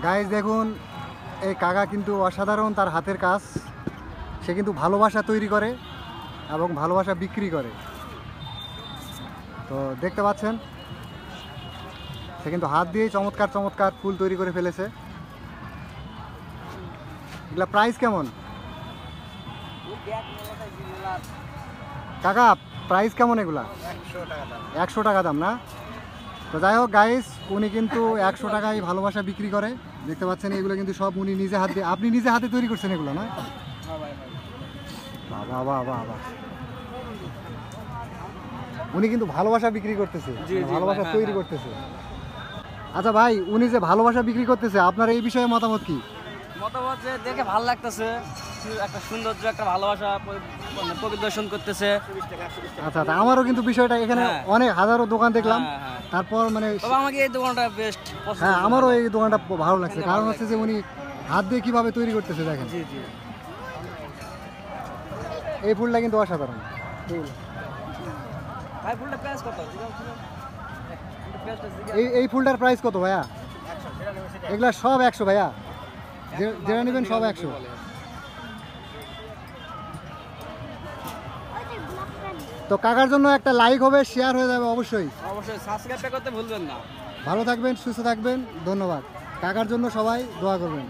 Guys দেখুন, এই কাকা কিন্তু অসাধারণ, তার হাতের কাজ। সে কিন্তু ভালোবাসা তৈরি করে এবং ভালোবাসা বিক্রি করে। তো দেখতে পাচ্ছেন, সে কিন্তু হাত দিয়েই চমৎকার চমৎকার ফুল তৈরি করে ফেলেছে। এগুলা প্রাইস কেমন কাকা? প্রাইস কেমন এগুলা? 100 টাকা দাম না? তো যাই হোক গাইস, উনি কিন্তু 100 টাকায় ভালোবাসা বিক্রি করে। দেখতে পাচ্ছেন এগুলো কিন্তু সব উনি নিজে হাত দিয়ে, আপনি নিজে হাতে তৈরি করছেন এগুলো না? বাবা বাবা বাবা, উনি কিন্তু ভালোবাসা বিক্রি করতেছে, ভালোবাসা তৈরি করতেছে। আচ্ছা ভাই, উনি যে ভালোবাসা বিক্রি করতেছে, আপনার এই বিষয়ে মতামত কি? মতামত যে দেখে ভালো লাগতেছে, একটা সৌন্দর্য, একটা ভালোবাসা প্রদর্শন করতেছে। আচ্ছা আচ্ছা, আমারও কিন্তু বিষয়টা এখানে অনেক হাজারো দোকান দেখলাম, তারপর মানে আমাকে এই দোকানটা বেস্ট। হ্যাঁ, আমারও এই দোকানটা ভালো লাগছে, কারণ হচ্ছে যে উনি হাত দিয়ে কিভাবে তৈরি করতেছে দেখেন। জি জি, এই ফুলটা কিন্তু অসাধারণ। ভাই ফুলটা প্রাইস কত? এই ফুলটার প্রাইস কত ভাইয়া? এগুলা সব 100 ভাইয়া, যেটা নেবেন সব 100। তো কাকার জন্য একটা লাইক হবে, শেয়ার হয়ে যাবে অবশ্যই। অবশ্যই সাবস্ক্রাইব করতে ভুলবেন না। ভালো থাকবেন, সুস্থ থাকবেন, ধন্যবাদ। কাকার জন্য সবাই দোয়া করবেন।